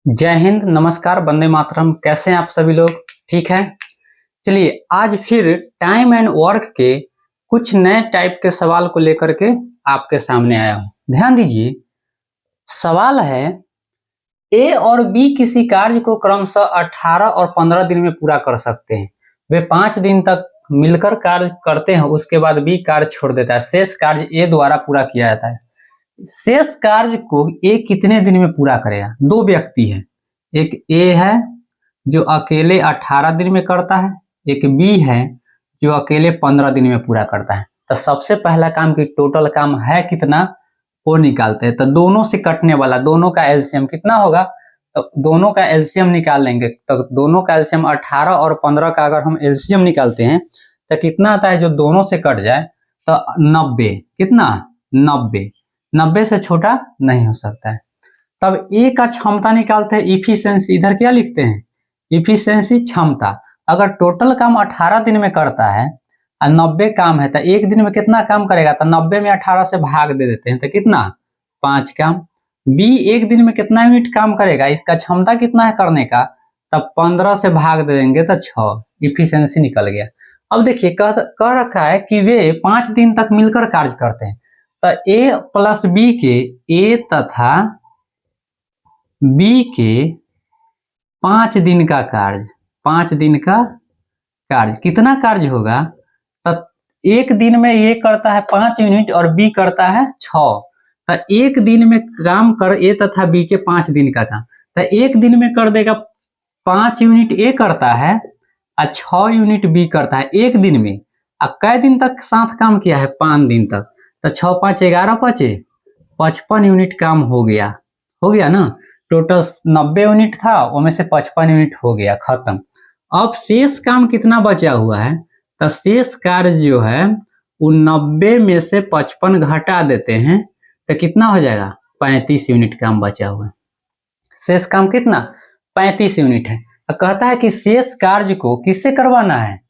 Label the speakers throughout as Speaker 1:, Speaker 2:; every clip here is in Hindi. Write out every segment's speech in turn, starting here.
Speaker 1: जय हिंद, नमस्कार, वंदे मातरम। कैसे हैं आप सभी लोग? ठीक है। चलिए आज फिर टाइम एंड वर्क के कुछ नए टाइप के सवाल को लेकर के आपके सामने आया हूं। ध्यान दीजिए, सवाल है ए और बी किसी कार्य को क्रमशः 18 और 15 दिन में पूरा कर सकते हैं। वे 5 दिन तक मिलकर कार्य करते हैं, उसके बाद बी कार्य छोड़ देता है। शेष कार्य ए द्वारा पूरा किया जाता है। शेष कार्य को ए कितने दिन में पूरा करेगा? दो व्यक्ति है, एक ए है जो अकेले 18 दिन में करता है, एक बी है जो अकेले 15 दिन में पूरा करता है। तो सबसे पहला काम की टोटल काम है कितना वो निकालते हैं। तो दोनों से कटने वाला, दोनों का एलसीएम कितना होगा? तो दोनों का एलसीएम निकाल लेंगे। तो दोनों का एलसीएम 18 और 15 का अगर हम एलसीएम निकालते हैं तो कितना आता है? जो दोनों से कट जाए तो 90। कितना? 90। 90 से छोटा नहीं हो सकता है। तब ए का क्षमता निकालते हैं, इफिशियंसी। इधर क्या लिखते हैं? इफिशियंसी, क्षमता। अगर टोटल काम 18 दिन में करता है और 90 काम है तो एक दिन में कितना काम करेगा? तो 90 में 18 से भाग दे देते हैं तो कितना? 5 काम। बी एक दिन में कितना यूनिट काम करेगा? इसका क्षमता कितना है करने का? तब 15 से भाग दे देंगे तो 6। इफिशियंसी निकल गया। अब देखिए कह रखा है कि वे 5 दिन तक मिलकर कार्य करते हैं। तो ए प्लस बी के, ए तथा बी के 5 दिन का कार्य, 5 दिन का कार्य कितना कार्य होगा? तो एक दिन में ये करता है 5 यूनिट और बी करता है 6। तो एक दिन में काम कर ए तथा बी के 5 दिन का काम, तो एक दिन में कर देगा 5 यूनिट ए करता है और 6 यूनिट बी करता है एक दिन में। अब कै दिन तक साथ काम किया है? 5 दिन तक। तो 6 5 11 5 55 यूनिट काम हो गया ना। टोटल 90 यूनिट था, उनमें से 55 यूनिट हो गया, खत्म। अब शेष काम कितना बचा हुआ है? तो शेष कार्य जो है वो 90 में से 55 घटा देते हैं तो कितना हो जाएगा? 35 यूनिट काम बचा हुआ है। शेष काम कितना? 35 यूनिट है। कहता है कि शेष कार्य को किससे करवाना है?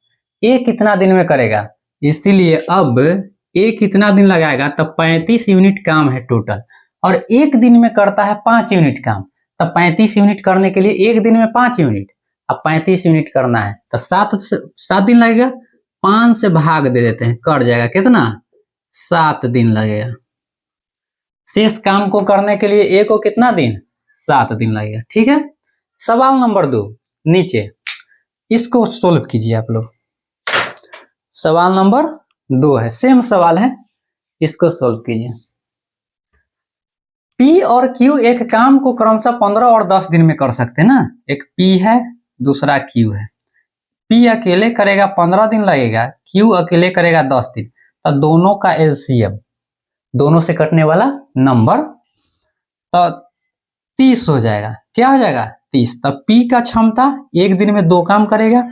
Speaker 1: ए कितना दिन में करेगा? इसीलिए अब ए कितना दिन लगाएगा? तब 35 यूनिट काम है टोटल, और एक दिन में करता है 5 यूनिट काम। तब 35 यूनिट करने के लिए एक दिन में 5 यूनिट, अब 35 यूनिट करना है तो 7 दिन लगेगा। 5 से भाग दे देते हैं, कट जाएगा कितना? 7 दिन लगेगा। शेष काम को करने के लिए ए को कितना दिन? 7 दिन लगेगा। ठीक है। सवाल नंबर 2 नीचे, इसको सोल्व कीजिए आप लोग। सवाल नंबर 2 है, सेम सवाल है, इसको सोल्व कीजिए। P और Q एक काम को क्रमशः 15 और 10 दिन में कर सकते हैं ना। एक P है, दूसरा Q है। P अकेले करेगा 15 दिन लगेगा, Q अकेले करेगा 10 दिन। तो दोनों का एलसीएम, दोनों से कटने वाला नंबर, तो 30 हो जाएगा। क्या हो जाएगा? 30। तब P का क्षमता एक दिन में 2 काम करेगा,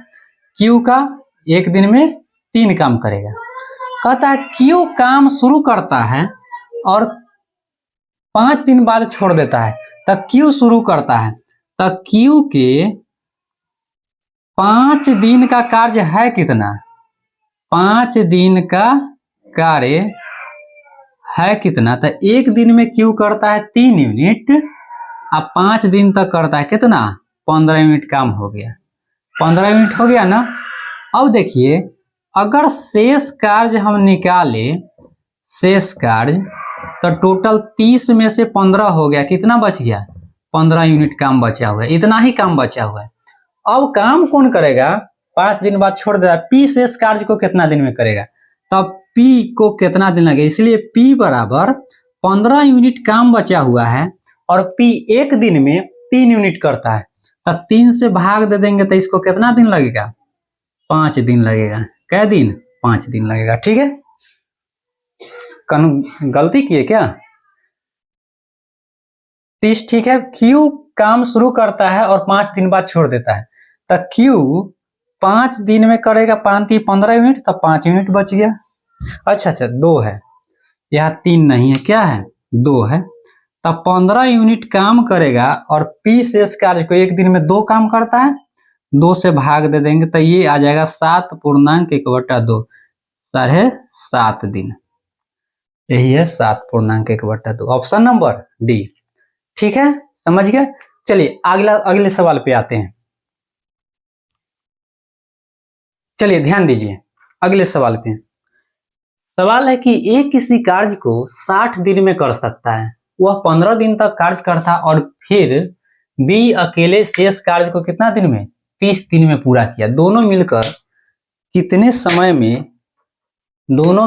Speaker 1: Q का एक दिन में 3 काम करेगा। कहता है Q काम शुरू करता है और 5 दिन बाद छोड़ देता है। तब Q शुरू करता है, तब Q के 5 दिन का कार्य है कितना? 5 दिन का कार्य है कितना? तो एक दिन में Q करता है 3 यूनिट, अब 5 दिन तक करता है कितना? 15 यूनिट काम हो गया। 15 यूनिट हो गया ना। अब देखिए, अगर शेष कार्य हम निकाले, शेष कार्य, तो टोटल 30 में से 15 हो गया, कितना बच गया? 15 यूनिट काम बचा हुआ है। इतना ही काम बचा हुआ है। अब काम कौन करेगा? 5 दिन बाद छोड़ देगा। P शेष कार्य को कितना दिन में करेगा? तब P को कितना दिन लगेगा? इसलिए P बराबर 15 यूनिट काम बचा हुआ है और P एक दिन में 3 यूनिट करता है। तब 3 से भाग दे देंगे तो इसको कितना दिन लगेगा? 5 दिन लगेगा। कै दिन? 5 दिन लगेगा। ठीक है। गलती किए क्या? 30 ठीक है। Q काम शुरू करता है और 5 दिन बाद छोड़ देता है। तो Q 5 दिन में करेगा 5 3 15 यूनिट, तब 5 यूनिट बच गया। अच्छा 2 है, यहाँ 3 नहीं है, क्या है? 2 है। तब 15 यूनिट काम करेगा और P शेष कार्य को एक दिन में 2 काम करता है, 2 से भाग दे देंगे तो ये आ जाएगा 7.1/2, 7.5 दिन। यही है 7.1/2, ऑप्शन नंबर डी। ठीक है, समझ गए। चलिए अगले सवाल पे आते हैं। चलिए ध्यान दीजिए अगले सवाल पे। सवाल है कि ए किसी कार्य को 60 दिन में कर सकता है, वह 15 दिन तक कार्य करता और फिर बी अकेले शेष कार्य को कितना दिन में 30 दिन में पूरा किया। दोनों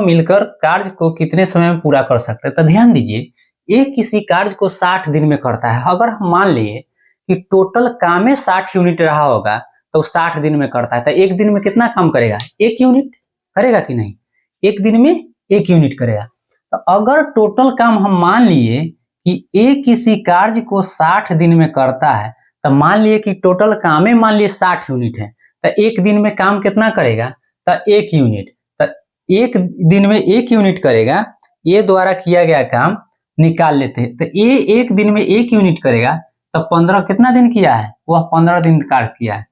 Speaker 1: मिलकर कार्य को कितने समय में पूरा कर सकते हैं। तो ध्यान दीजिए ए किसी कार्य को 60 दिन में करता है। अगर हम मान लिए कि टोटल काम में 60 यूनिट रहा होगा तो 60 दिन में करता है, तो एक दिन में कितना काम करेगा, 1 यूनिट करेगा कि नहीं, एक दिन में 1 यूनिट करेगा। तो अगर टोटल काम हम मान लिए कि ए किसी कार्य को 60 दिन में करता है, तो मान लिए कि टोटल काम में मान लिए 60 यूनिट है, तो एक दिन में काम कितना करेगा, तो 1 यूनिट। तो एक दिन में 1 यूनिट करेगा। ए द्वारा किया गया काम निकाल लेते हैं। तो ए एक दिन में 1 यूनिट करेगा, तो 15 कितना दिन किया है, वह 15 दिन कार्य किया है।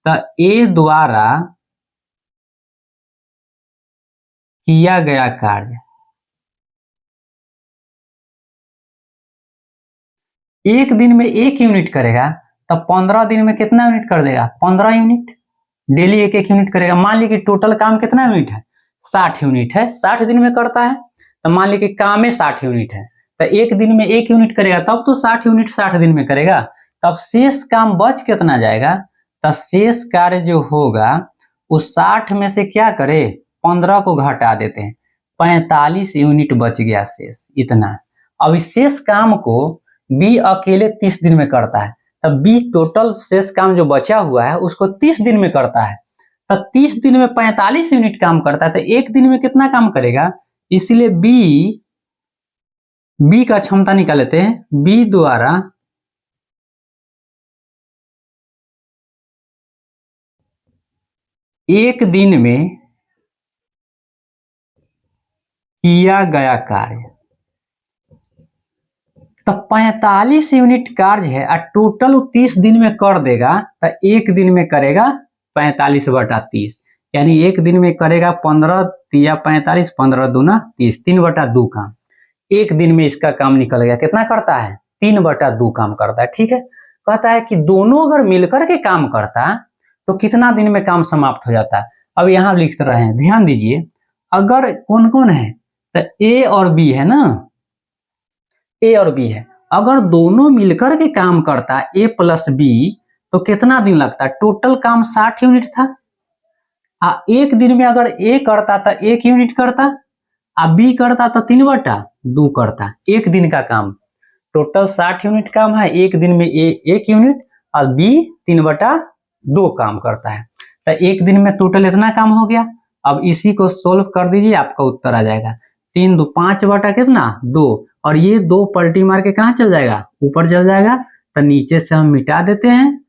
Speaker 1: तो ए द्वारा किया गया कार्य एक दिन में 1 यूनिट करेगा, तो 15 दिन में कितना यूनिट कर देगा, 15 यूनिट। डेली 1 यूनिट करेगा। मान लीजिए कि टोटल काम कितना यूनिट है, 60 यूनिट है, 60 दिन में करता है। तो मान लीजिए कि काम में 60 यूनिट है, तो एक दिन में 1 यूनिट करेगा, तब तो 60 यूनिट 60 दिन में करेगा। तब शेष काम बच कितना जाएगा, तो शेष कार्य जो होगा उस 60 में से क्या करे, 15 को घटा देते हैं, 45 यूनिट बच गया शेष, इतना। अब इस शेष काम को बी अकेले 30 दिन में करता है। तब बी टोटल शेष काम जो बचा हुआ है उसको 30 दिन में करता है। तब 30 दिन में 45 यूनिट काम करता है, तो एक दिन में कितना काम करेगा। इसलिए बी का क्षमता निकाल लेते हैं। बी द्वारा एक दिन में किया गया कार्य, तो 45 यूनिट कार्य है और टोटल 30 दिन में कर देगा, तो एक दिन में करेगा 45/30, यानी एक दिन में करेगा 15 या 45, 15 दूना 30, 3/2 काम एक दिन में इसका काम निकल गया। कितना करता है, 3/2 काम करता है। ठीक है, कहता है कि दोनों अगर मिलकर के काम करता तो कितना दिन में काम समाप्त हो जाता है। अब यहाँ लिख रहे हैं, ध्यान दीजिए, अगर कौन कौन है, तो ए और बी है ना, ए और बी है। अगर दोनों मिलकर के काम करता ए प्लस बी तो कितना दिन लगता, टोटल काम 60 यूनिट था। एक दिन में अगर ए करता तो 1 यूनिट करता, बी करता तो 3/2 करता, एक दिन का काम। टोटल 60 यूनिट काम है, एक दिन में ए 1 यूनिट और बी 3/2 काम करता है। तो एक दिन में टोटल इतना काम हो गया। अब इसी को सोल्व कर दीजिए, आपका उत्तर आ जाएगा 3 2 5 बटा कितना 2, और ये 2 पलटी मार के कहाँ चल जाएगा, ऊपर चल जाएगा। तो नीचे से हम मिटा देते हैं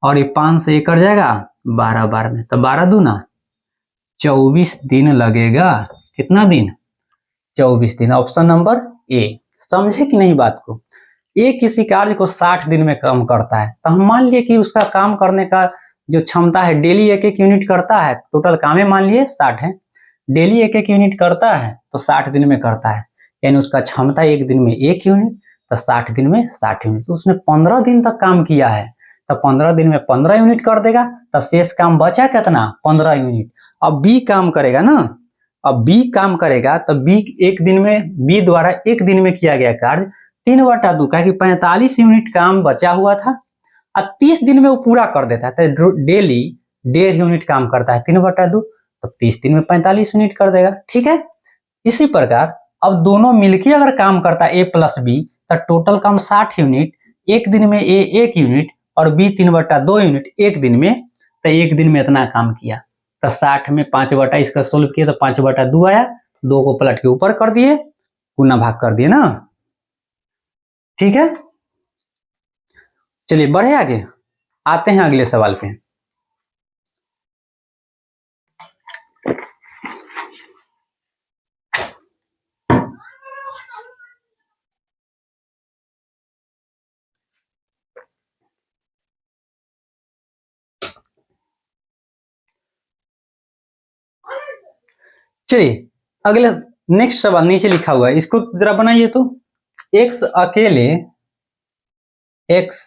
Speaker 1: और ये 5 से 1 कट जाएगा, 12 12 में, तो 12 दूना 24 दिन लगेगा। कितना दिन, 24 दिन। Option number A. समझे कि नहीं बात को। ए किसी कार्य को 60 दिन में काम करता है, तो हम मान लिए कि उसका काम करने का जो क्षमता है, डेली 1 यूनिट करता है। टोटल काम है मान लिए 60 है, डेली 1 यूनिट करता है तो 60 दिन में करता है, यानी उसका क्षमता एक दिन में 1 यूनिट, तो 60 दिन में 60 यूनिट। तो उसने 15 दिन तक काम किया है, तो 15 दिन में 15 यूनिट कर देगा, तो शेष काम बचा कितना, 15 यूनिट। अब बी काम करेगा ना, अब बी काम करेगा तो बी एक दिन में, बी द्वारा एक दिन में किया गया कार्य 3/2, क्या कि 45 यूनिट काम बचा हुआ था और 30 दिन में वो पूरा कर देता है, तो डेली 1.5 यूनिट काम करता है, 3/2, तो 30 दिन में 45 यूनिट कर देगा। ठीक है, इसी प्रकार अब दोनों मिलकर अगर काम करता है ए प्लस बी, तो टोटल काम 60 यूनिट, एक दिन में ए 1 यूनिट और बी 3/2 यूनिट एक दिन में, तो एक दिन में इतना काम किया। तो 60 में 5 बटा इसका सोल्व किया तो 5/2 आया, 2 को पलट के ऊपर कर दिए, गुना भाग कर दिए ना। ठीक है, चलिए बढ़े आगे, आते हैं अगले सवाल पे। चलिए अगले नेक्स्ट सवाल नीचे लिखा हुआ है, इसको जरा बनाइए तो। एक्स अकेले एक्स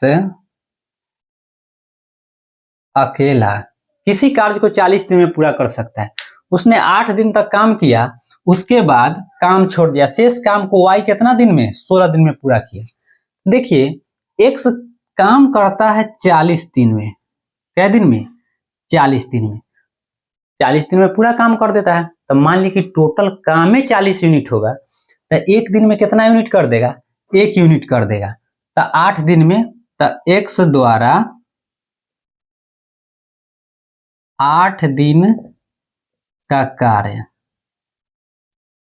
Speaker 1: अकेला किसी कार्य को 40 दिन में पूरा कर सकता है। उसने 8 दिन तक काम किया, उसके बाद काम छोड़ दिया, शेष काम को वाई कितना दिन में, 16 दिन में पूरा किया। देखिए एक्स काम करता है 40 दिन में, क्या दिन में, 40 दिन में, 40 दिन में पूरा काम कर देता है। तो मान लीजिए कि टोटल काम में 40 यूनिट होगा, तो एक दिन में कितना यूनिट कर देगा, 1 यूनिट कर देगा। तो 8 दिन में, तो एक्स द्वारा 8 दिन का कार्य,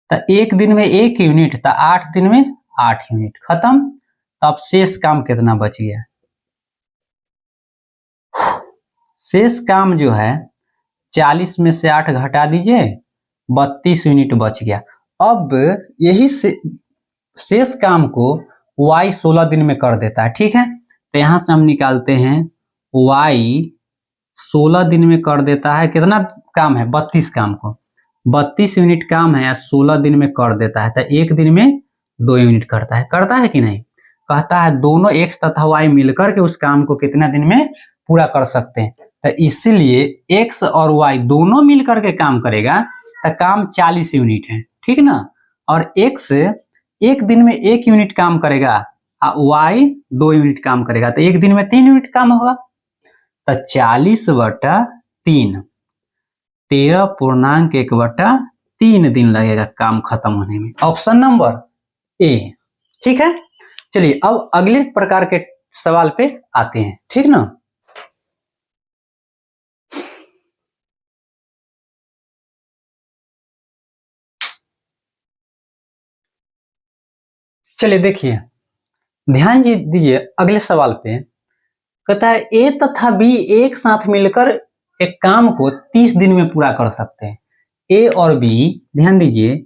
Speaker 1: तो एक दिन में 1 यूनिट, तो 8 दिन में 8 यूनिट, खत्म। तो अब शेष काम कितना बच गया, शेष काम जो है 40 में से 8 घटा दीजिए, 32 यूनिट बच गया। अब यही शेष काम को y 16 दिन में कर देता है, ठीक है। तो यहां से हम निकालते हैं y 16 दिन में कर देता है, कितना काम है, 32 काम को, 32 यूनिट काम है, 16 दिन में कर देता है। तो एक दिन में 2 यूनिट करता है कि नहीं, कहता है दोनों x तथा y मिलकर के उस काम को कितना दिन में पूरा कर सकते हैं। तो इसीलिए x और y दोनों मिलकर के काम करेगा, तो काम 40 यूनिट है, ठीक ना। और x एक दिन में 1 यूनिट काम करेगा, y 2 यूनिट काम करेगा, तो एक दिन में 3 यूनिट काम होगा। तो 40/3, 13.1/3 दिन लगेगा काम खत्म होने में, ऑप्शन नंबर ए, ठीक है। चलिए अब अगले प्रकार के सवाल पे आते हैं, ठीक ना। चलिए देखिए, ध्यान दीजिए अगले सवाल पे, कहता है ए तथा बी एक साथ मिलकर एक काम को 30 दिन में पूरा कर सकते हैं। ए और बी, ध्यान दीजिए,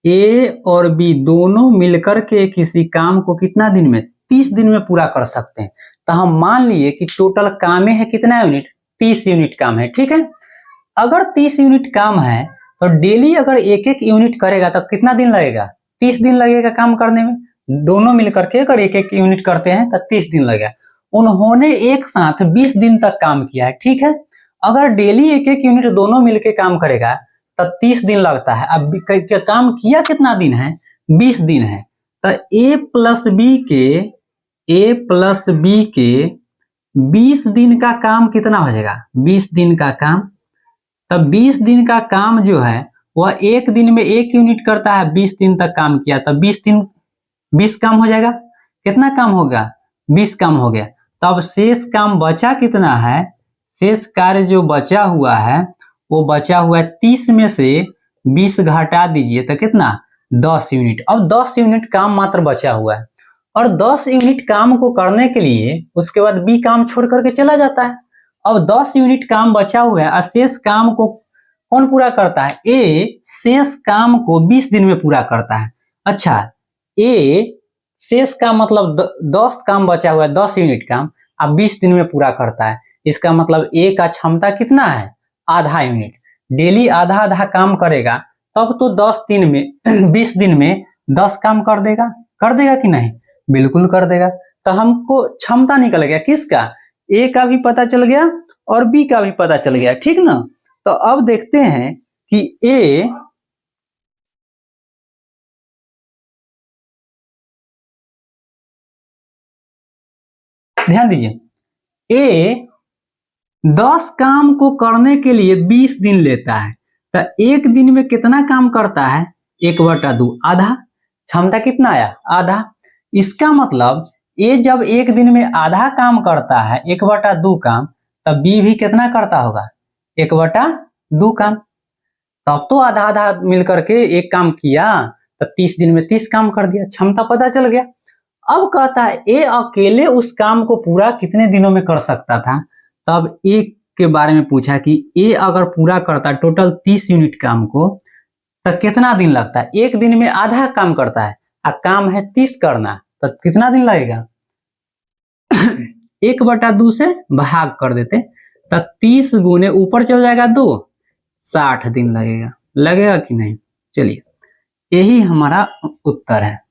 Speaker 1: ए और बी दोनों मिलकर के किसी काम को कितना दिन में, 30 दिन में पूरा कर सकते हैं। तो हम मान लिए कि टोटल काम है कितना यूनिट, 30 यूनिट काम है, ठीक है। अगर 30 यूनिट काम है तो डेली अगर एक एक यूनिट करेगा तो कितना दिन लगेगा, 30 दिन लगेगा काम करने में। दोनों मिलकर के अगर एक एक यूनिट करते हैं तो 30 दिन लगेगा। उन्होंने एक साथ 20 दिन तक काम किया है, ठीक है। अगर डेली एक एक यूनिट दोनों मिलकर काम करेगा तो 30 दिन लगता है। अब काम किया कितना दिन है, 20 दिन है। तो ए प्लस बी के 20 दिन का काम कितना हो जाएगा, 20 दिन का काम। तब 20 दिन का काम जो है वह एक दिन में 1 यूनिट करता है, 20 दिन तक काम किया, तब 20 दिन 20 काम हो जाएगा। कितना काम होगा, 20 काम हो गया। तब शेष काम बचा कितना है, शेष कार्य जो बचा हुआ है वो बचा हुआ है 30 में से 20 घटा दीजिए तो कितना, 10 यूनिट। अब 10 यूनिट काम मात्र बचा हुआ है, और 10 यूनिट काम को करने के लिए उसके बाद बी काम छोड़ करके चला जाता है। अब 10 यूनिट काम बचा हुआ है, शेष काम को कौन पूरा करता है, ए शेष काम को 20 दिन में पूरा करता है। अच्छा, ए शेष का मतलब 10 काम बचा हुआ है, 10 यूनिट काम, अब 20 दिन में पूरा करता है। इसका मतलब ए का क्षमता कितना है, आधा यूनिट। डेली आधा आधा काम करेगा तब तो 10 दिन में 20 दिन में 10 काम कर देगा कि नहीं, बिल्कुल कर देगा। तो हमको क्षमता निकल गया किसका, ए का भी पता चल गया और बी का भी पता चल गया, ठीक ना। तो अब देखते हैं कि ए ध्यान दीजिए, ए 10 काम को करने के लिए 20 दिन लेता है, तो एक दिन में कितना काम करता है, 1/2, आधा। क्षमता कितना आया, आधा। इसका मतलब ए जब एक दिन में आधा काम करता है, 1/2 काम, तब बी भी कितना करता होगा, 1/2 काम। तब तो आधा आधा मिलकर के एक काम किया, तो 30 दिन में 30 काम कर दिया, क्षमता पता चल गया। अब कहता है ए अकेले उस काम को पूरा कितने दिनों में कर सकता था। तब ए के बारे में पूछा कि ए अगर पूरा करता टोटल 30 यूनिट काम को तो कितना दिन लगता है। एक दिन में आधा काम करता है और काम है 30 करना, तो कितना दिन लगेगा 1/2 से भाग कर देते, तो 30 गुने ऊपर चल जाएगा 2, 60 दिन लगेगा कि नहीं। चलिए यही हमारा उत्तर है।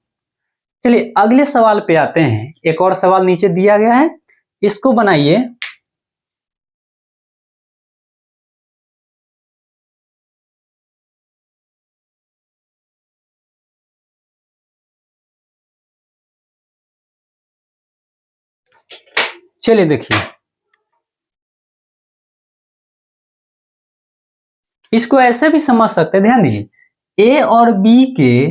Speaker 1: चलिए अगले सवाल पे आते हैं। एक और सवाल नीचे दिया गया है, इसको बनाइए। चलिए देखिए, इसको ऐसे भी समझ सकते हैं, ध्यान दीजिए। ए और बी के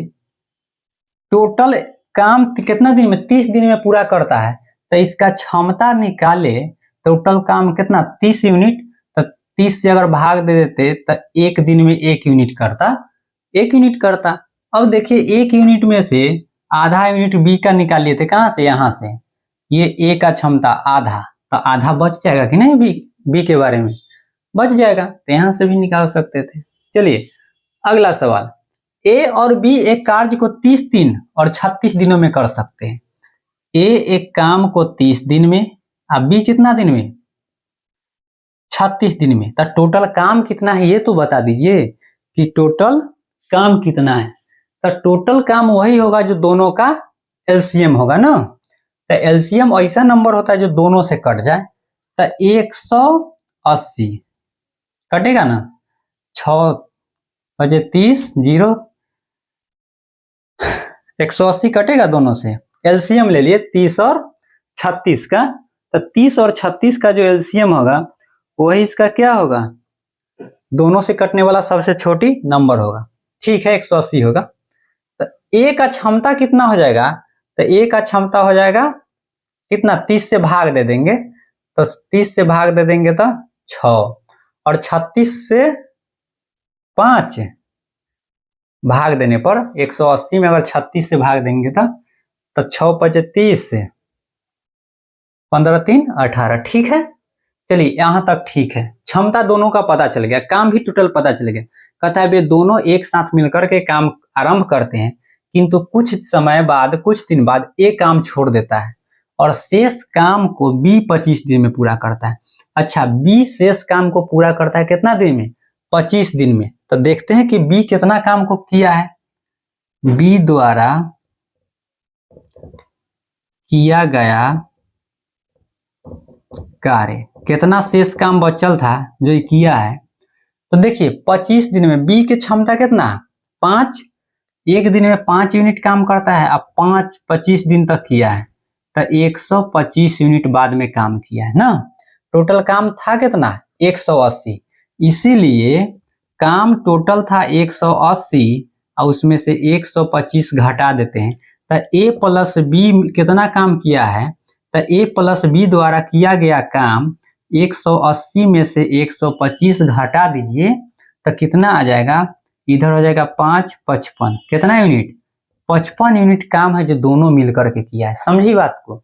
Speaker 1: टोटल काम कितना दिन में, 30 दिन में पूरा करता है, तो इसका क्षमता निकाले। टोटल काम कितना, 30 यूनिट। तो 30 से अगर भाग दे देते तो एक दिन में 1 यूनिट करता, 1 यूनिट करता। अब देखिए 1 यूनिट में से आधा यूनिट बी का निकाल लिए थे, कहां से, यहां से। ये ए का क्षमता आधा, तो आधा बच जाएगा कि नहीं, बी के बारे में बच जाएगा, तो यहां से भी निकाल सकते थे। चलिए अगला सवाल। ए और बी एक कार्य को 30 दिन और 36 दिनों में कर सकते हैं। ए एक काम को 30 दिन में, अब बी कितना दिन में, 36 दिन में। तो टोटल काम कितना है ये तो बता दीजिए कि टोटल काम कितना है। तो टोटल काम वही होगा जो दोनों का एलसीएम होगा ना। तो एलसीएम ऐसा नंबर होता है जो दोनों से कट जाए। तो 180 कटेगा ना, 6 बजे 30 जीरो, 180 कटेगा दोनों से। एलसीएम ले लिए 30 और 36 का। तो 30 और 36 का जो एलसीएम होगा वही इसका क्या होगा, दोनों से कटने वाला सबसे छोटी नंबर होगा। ठीक है, 180 होगा। तो ए का क्षमता कितना हो जाएगा, तो ए का क्षमता हो जाएगा कितना, 30 से भाग दे देंगे, तो 30 से भाग दे देंगे तो 6, और 36 से 5 भाग देने पर 180 में अगर 36 से भाग देंगे तो 6 पचे 30 से 15 3 18। ठीक है, चलिए यहां तक ठीक है। क्षमता दोनों का पता चल गया, काम भी टोटल पता चल गया। कहता है वे दोनों एक साथ मिलकर के काम आरंभ करते हैं, किंतु कुछ समय बाद, कुछ दिन बाद ए काम छोड़ देता है और शेष काम को बी 25 दिन में पूरा करता है। अच्छा, बी शेष काम को पूरा करता है कितना दिन में, 25 दिन में। तो देखते हैं कि बी कितना काम को किया है। बी द्वारा किया गया कार्य कितना शेष काम बचल था जो ये किया है। तो देखिए 25 दिन में बी की क्षमता कितना, 5, एक दिन में 5 यूनिट काम करता है। अब 5 25 दिन तक किया है तो 125 यूनिट बाद में काम किया है ना। टोटल काम था कितना, 180। इसीलिए काम टोटल था 180 और उसमें से 125 घटा देते हैं। तो ए प्लस बी कितना काम किया है, तो ए प्लस बी द्वारा किया गया काम 180 में से 125 घटा दीजिए तो कितना आ जाएगा, इधर हो जाएगा 5 55, कितना यूनिट, 55 यूनिट काम है जो दोनों मिलकर के किया है। समझी बात को,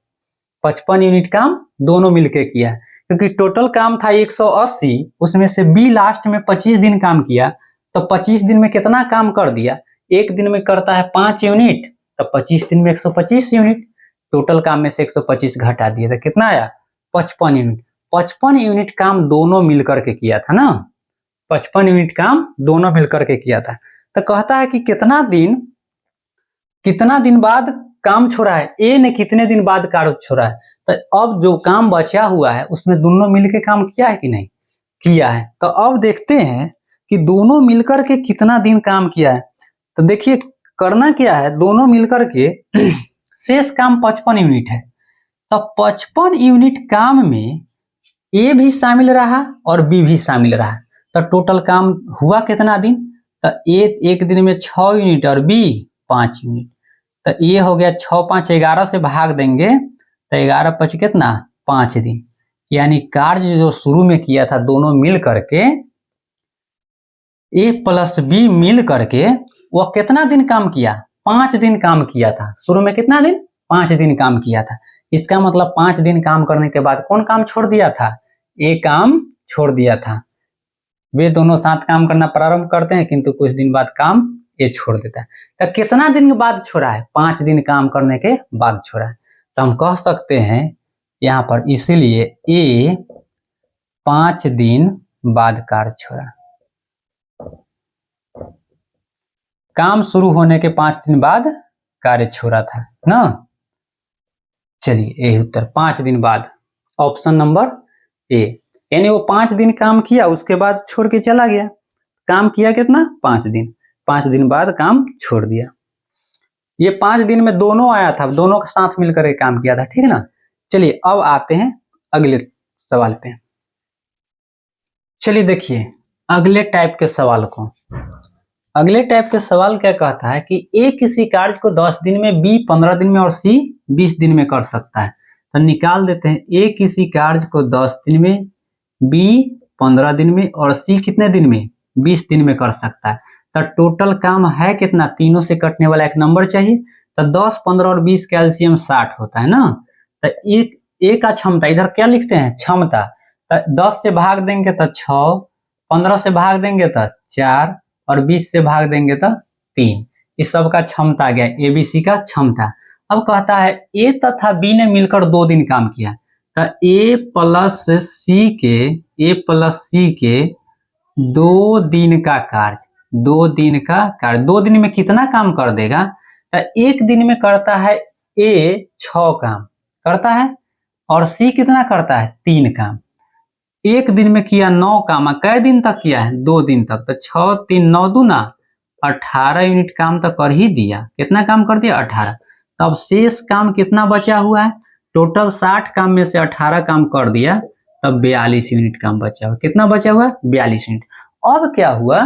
Speaker 1: 55 यूनिट काम दोनों मिलकर किया है। क्योंकि टोटल काम था 180, उसमें से बी लास्ट में 25 दिन काम किया, तो 25 दिन में कितना काम कर दिया, एक दिन में करता है 5 यूनिट, तो 25 दिन में 125 यूनिट। टोटल काम में से 125 घटा दिया तो कितना आया, 55 यूनिट। 55 यूनिट काम दोनों मिलकर के किया था ना, 55 यूनिट काम दोनों मिलकर के किया था। तो कहता है कि कितना दिन बाद काम छोड़ा है, ए ने कितने दिन बाद कार्य छोड़ा है। तो अब जो काम बचा हुआ है उसमें दोनों मिलकर काम किया है कि नहीं किया है। तो अब देखते हैं कि दोनों मिलकर के कितना दिन काम किया है। तो देखिए करना क्या है, दोनों मिलकर के शेष काम 55 यूनिट है। तो 55 यूनिट काम में ए भी शामिल रहा और बी भी शामिल रहा। तो टोटल काम हुआ कितना दिन, तो ए एक दिन में 6 यूनिट और बी 5 यूनिट। तो ये हो गया 6 5 11 से भाग देंगे तो 11 5 कितना, 5 दिन। यानी कार्य जो शुरू में किया था दोनों मिल करके, ए प्लस बी मिल करके वह कितना दिन काम किया, 5 दिन काम किया था। शुरू में कितना दिन, 5 दिन काम किया था। इसका मतलब 5 दिन काम करने के बाद कौन काम छोड़ दिया था, ए काम छोड़ दिया था। वे दोनों साथ काम करना प्रारंभ करते हैं किंतु कुछ दिन बाद काम ये छोड़ देता है। तो कितना दिन के बाद छोड़ा है, 5 दिन काम करने के बाद छोड़ा है। तो हम कह सकते हैं यहाँ पर, इसीलिए ए 5 दिन बाद कार्य छोड़ा। काम शुरू होने के 5 दिन बाद कार्य छोड़ा था ना। चलिए यही उत्तर 5 दिन बाद, ऑप्शन नंबर ए। यानी वो 5 दिन काम किया, उसके बाद छोड़ के चला गया। काम किया कितना? 5 दिन। 5 दिन बाद काम छोड़ दिया। ये 5 दिन में दोनों आया था, दोनों के साथ मिलकर के काम किया था, ठीक है ना। चलिए अब आते हैं अगले सवाल पे। चलिए देखिए अगले टाइप के सवाल को। अगले टाइप के सवाल क्या कहता है कि ए किसी कार्य को 10 दिन में, बी 15 दिन में और सी 20 दिन में कर सकता है। तो निकाल देते हैं, ए किसी कार्य को 10 दिन में, बी 15 दिन में और सी कितने दिन में? 20 दिन में कर सकता है। तो टोटल काम है कितना? तीनों से कटने वाला एक नंबर चाहिए। तो 10, 15 और 20 का एलसीएम 60 होता है ना। तो ए का क्षमता, इधर क्या लिखते हैं? क्षमता। तो 10 से भाग देंगे तो 6, 15 से भाग देंगे तो 4 और 20 से भाग देंगे तो 3। इस सब का क्षमता आ गया, एबीसी का क्षमता। अब कहता है ए तथा बी ने मिलकर 2 दिन काम किया। तो ए प्लस सी के 2 दिन का कार्य, 2 दिन का कार्य, 2 दिन में कितना काम कर देगा? तो 1 दिन में करता है ए 6 काम करता है और सी कितना करता है? 3 काम। 1 दिन में किया 9 काम। कै दिन तक किया है? 2 दिन तक। तो 6 3 9 दूना 18 यूनिट काम तो कर ही दिया। कितना काम कर दिया? 18। तब शेष काम कितना बचा हुआ है? टोटल 60 काम में से 18 काम कर दिया, तब 42 यूनिट काम बचा हुआ। कितना बचा हुआ? 42 यूनिट। अब क्या हुआ?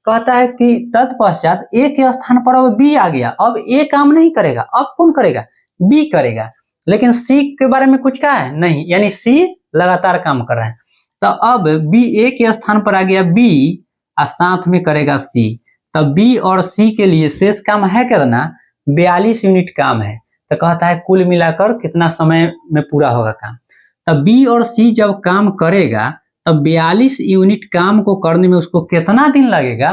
Speaker 1: कहता है कि तत्पश्चात ए के स्थान पर अब बी आ गया। अब ए काम नहीं करेगा, अब कौन करेगा? बी करेगा। लेकिन सी के बारे में कुछ कहा है? नहीं, यानी सी लगातार काम कर रहा है। तो अब बी, ए के स्थान पर आ गया बी और साथ में करेगा सी। तब बी और सी के लिए शेष काम है कितना? 42 यूनिट काम है। तो कहता है कुल मिलाकर कितना समय में पूरा होगा काम। तब बी और सी जब काम करेगा तब 42 यूनिट काम को करने में उसको कितना दिन लगेगा?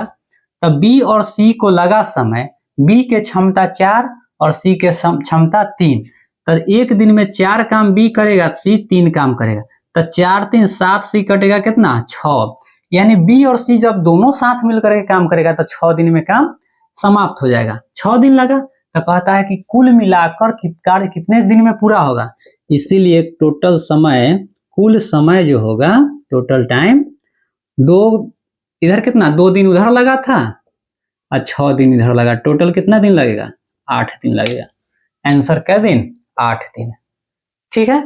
Speaker 1: तब बी और सी को लगा समय, बी के क्षमता 4 और सी के क्षमता 3। तो 1 दिन में 4 काम बी करेगा, सी 3 काम करेगा। तो 4 3 7 सी कटेगा कितना? 6। यानी बी और सी जब दोनों साथ मिलकर के काम करेगा तो 6 दिन में काम समाप्त हो जाएगा। 6 दिन लगा। तो कहता है कि कुल मिलाकर कार्य कितने दिन में पूरा होगा? इसीलिए टोटल समय, कुल समय जो होगा, टोटल टाइम 2, इधर कितना? 2 दिन उधर लगा था और 6 दिन इधर लगा। टोटल कितना दिन लगेगा? 8 दिन लगेगा। आंसर क्या दिन? 8 दिन। ठीक है,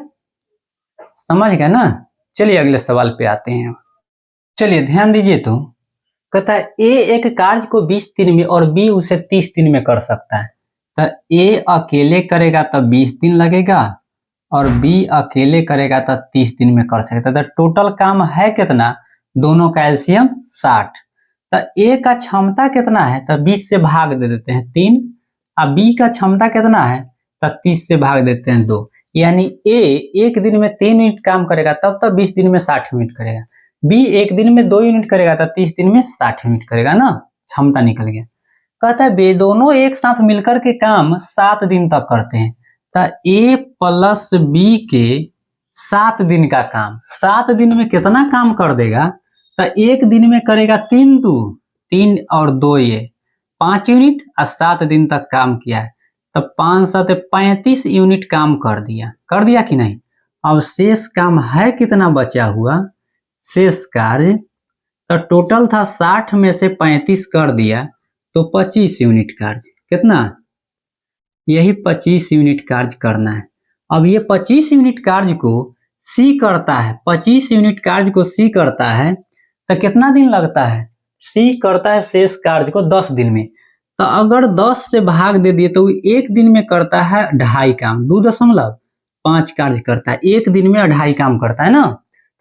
Speaker 1: समझ गए ना। चलिए अगले सवाल पे आते हैं। चलिए ध्यान दीजिए। तो कहता है ए एक कार्य को 20 दिन में और बी उसे 30 दिन में कर सकता है। तो ए अकेले करेगा तो 20 दिन लगेगा और बी अकेले करेगा तो 30 दिन में कर सकता है। तो टोटल काम है कितना? दोनों का एलसीएम 60। तो ए का क्षमता कितना है? तो 20 से भाग दे देते हैं 3। और बी का क्षमता कितना है? तो 30 से भाग देते हैं 2। यानी ए 1 दिन में 3 यूनिट काम करेगा, तब तक 20 दिन में 60 यूनिट करेगा। बी 1 दिन में 2 यूनिट करेगा तो 30 दिन में 60 यूनिट करेगा ना। क्षमता निकल गया। कहता है वे दोनों एक साथ मिलकर के काम 7 दिन तक करते हैं। तो ए प्लस बी के 7 दिन का काम 7 दिन में कितना काम कर देगा? तो 1 दिन में करेगा 3 2 3 और 2 ये 5 यूनिट और 7 दिन तक काम किया है। तो 5 7 35 यूनिट काम कर दिया कि नहीं? अब शेष काम है कितना बचा हुआ? शेष कार्य तो टोटल था 60 में से 35 कर दिया तो 25 यूनिट कार्य। कितना? यही 25 यूनिट कार्य करना है। अब ये 25 यूनिट कार्य को सी करता है, 25 यूनिट कार्य को सी करता है तो कितना दिन लगता है? सी करता है शेष कार्य को 10 दिन में। तो अगर 10 से भाग दे दिए तो 1 दिन में करता है 2.5 काम, 2.5 कार्य करता है। 1 दिन में 2.5 काम करता है ना।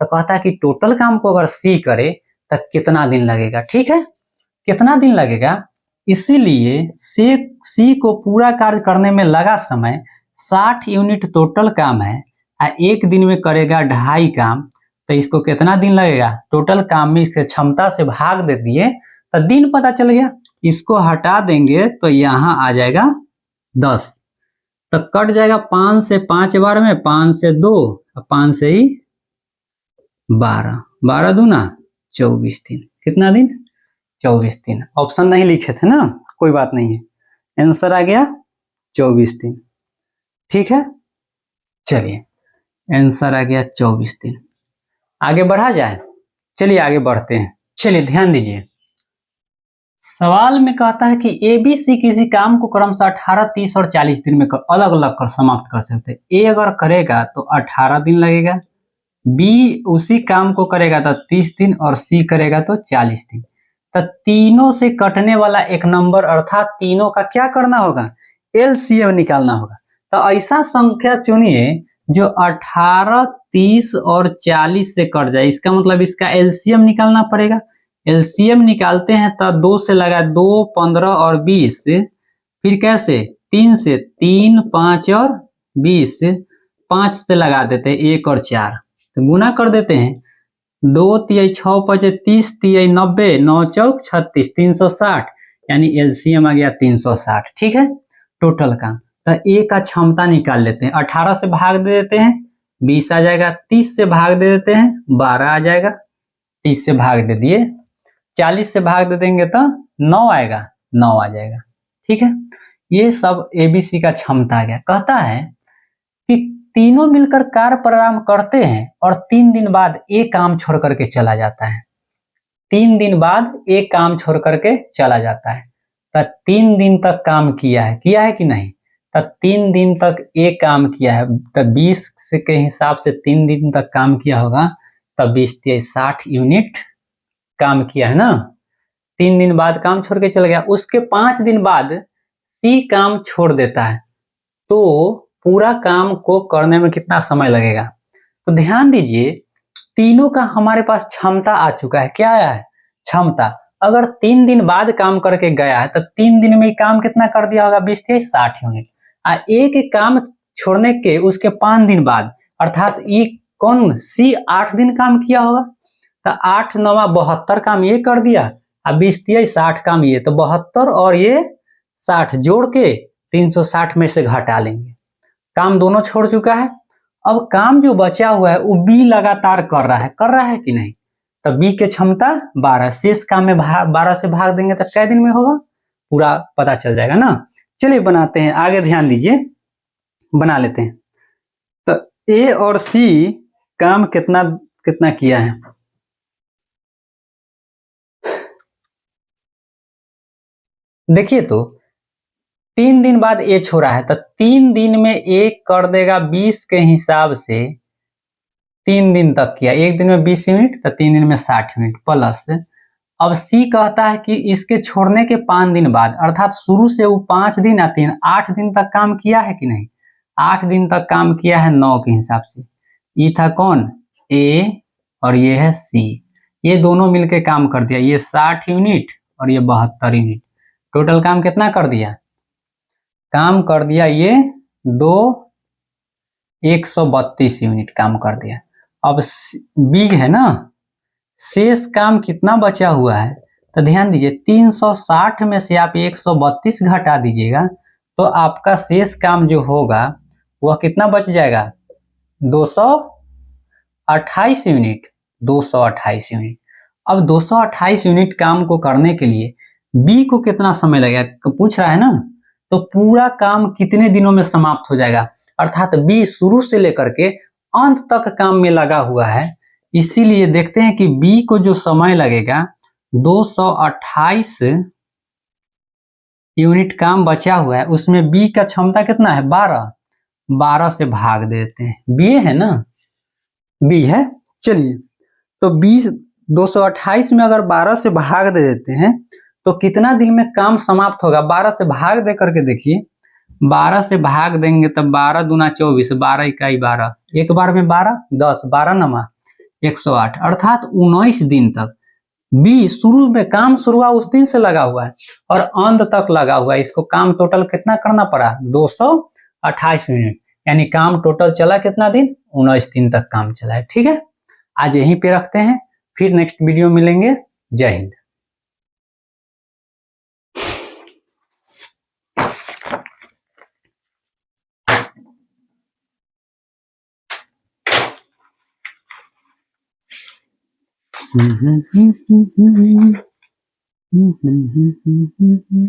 Speaker 1: तो कहता है कि टोटल काम को अगर सी करे तो कितना दिन लगेगा? ठीक है, कितना दिन लगेगा? इसीलिए सी को पूरा कार्य करने में लगा समय 60 यूनिट टोटल काम है और 1 दिन में करेगा 2.5 काम। तो इसको कितना दिन लगेगा? टोटल काम में इसके क्षमता से भाग दे दिए तो दिन पता चल गया। इसको हटा देंगे तो यहाँ आ जाएगा 10। तो कट जाएगा 5 से 5 बार में, 5 से 2 और 5 से ही 12, 12 दूना 24 दिन। कितना दिन? 24 दिन। ऑप्शन नहीं लिखे थे ना, कोई बात नहीं है। आंसर आ गया 24 दिन। ठीक है, चलिए आंसर आ गया 24 दिन। आगे बढ़ा जाए, चलिए आगे बढ़ते हैं। चलिए ध्यान दीजिए, सवाल में कहता है कि ए बी सी किसी काम को क्रमशः 18, 30 और 40 दिन में अलग अलग कर समाप्त कर सकते हैं। ए अगर करेगा तो 18 दिन लगेगा, बी उसी काम को करेगा तो 30 दिन और सी करेगा तो 40 दिन। तो तीनों से कटने वाला एक नंबर अर्थात तीनों का क्या करना होगा, एलसीएम निकालना होगा। तो ऐसा संख्या चुनिए जो 18, 30 और 40 से कट जाए, इसका मतलब इसका एलसीएम निकालना पड़ेगा। एलसीएम निकालते हैं तो 2 से लगा 2, 15 और 20, फिर कैसे 3 से 3, 5 और 20, 5 से लगा देते हैं 1 और 4, तो गुना कर देते हैं। 2 तिहाई 6 5 30 तिहाई 90, 9 चौक 36, 360, यानी एलसीएम आ गया 360। ठीक है, टोटल काम। तो ए का क्षमता निकाल लेते हैं। 18 से भाग दे देते हैं 20 आ जाएगा, 30 से भाग दे देते हैं 12 आ जाएगा, 30 से भाग दे दिए, 40 से भाग दे देंगे तो 9 आएगा, 9 आ जाएगा। ठीक है, ये सब एबीसी का क्षमता आ गया। कहता है कि तीनों मिलकर कार्य प्रारंभ करते हैं और 3 दिन बाद एक काम छोड़ करके चला जाता है। 3 दिन बाद एक काम छोड़ करके चला जाता है। तो 3 दिन तक काम किया है कि नहीं? तो 3 दिन तक एक काम किया है, तो 20 के हिसाब से 3 दिन तक काम किया होगा, तो 20 तिहाई 60 यूनिट काम किया है ना। 3 दिन बाद काम छोड़ के चला गया। उसके 5 दिन बाद सी काम छोड़ देता है, तो पूरा काम को करने में कितना समय लगेगा? तो ध्यान दीजिए, तीनों का हमारे पास क्षमता आ चुका है। क्या आया है? क्षमता। अगर 3 दिन बाद काम करके गया है तो 3 दिन में काम कितना कर दिया होगा? 20 तिहाई 60 यूनिट। एक काम छोड़ने के उसके 5 दिन बाद, अर्थात ये कौन सी 8 दिन काम किया होगा, तो 8 9 72 काम ये कर दिया, 20 तिहाई 60 काम ये, तो 72 और ये 60 जोड़ के 360 में से घटा लेंगे। काम दोनों छोड़ चुका है। अब काम जो बचा हुआ है वो बी लगातार कर रहा है कि नहीं? तो बी के क्षमता 12, शेष काम में 12 से भाग देंगे तो कै दिन में होगा? पूरा पता चल जाएगा ना। चलिए बनाते हैं, आगे ध्यान दीजिए, बना लेते हैं। तो ए और सी काम कितना कितना किया है? देखिए, तो 3 दिन बाद ए छोड़ा है, तो 3 दिन में एक कर देगा 20 के हिसाब से, 3 दिन तक किया, एक दिन में 20 यूनिट, तो 3 दिन में 60 यूनिट प्लस। अब सी कहता है कि इसके छोड़ने के 5 दिन बाद, अर्थात शुरू से वो 5 दिन या 3, 8 दिन तक काम किया है कि नहीं? 8 दिन तक काम किया है 9 के हिसाब से। ये था कौन? ए और ये है सी, ये दोनों मिलके काम कर दिया, ये 60 यूनिट और ये 72 यूनिट। टोटल काम कितना कर दिया? काम कर दिया ये 132 यूनिट काम कर दिया। अब बी है ना, शेष काम कितना बचा हुआ है? तो ध्यान दीजिए, 360 में से आप 132 घटा दीजिएगा तो आपका शेष काम जो होगा वह कितना बच जाएगा? 228 यूनिट। 228 यूनिट। अब 228 यूनिट काम को करने के लिए बी को कितना समय लगेगा पूछ रहा है ना, तो पूरा काम कितने दिनों में समाप्त हो जाएगा? अर्थात बी शुरू से लेकर के अंत तक काम में लगा हुआ है, इसीलिए देखते हैं कि बी को जो समय लगेगा 228 यूनिट काम बचा हुआ है, उसमें बी का क्षमता कितना है? 12। 12 से भाग देते हैं, बी है ना, बी है। चलिए, तो 228 में अगर 12 से भाग दे देते हैं तो कितना दिन में काम समाप्त होगा? 12 से भाग दे करके देखिए, 12 से भाग देंगे तो 12 दूना 24, 12 इकाई 12, एक बार में 12, 10, 12 नमा 108, अर्थात 19 दिन तक बी शुरू में काम शुरू हुआ उस दिन से लगा हुआ है और अंत तक लगा हुआ है। इसको काम टोटल कितना करना पड़ा? 228 यूनिट, यानी काम टोटल चला कितना दिन? 19 दिन तक काम चला है। ठीक है, आज यहीं पे रखते हैं, फिर नेक्स्ट वीडियो मिलेंगे। जय हिंद।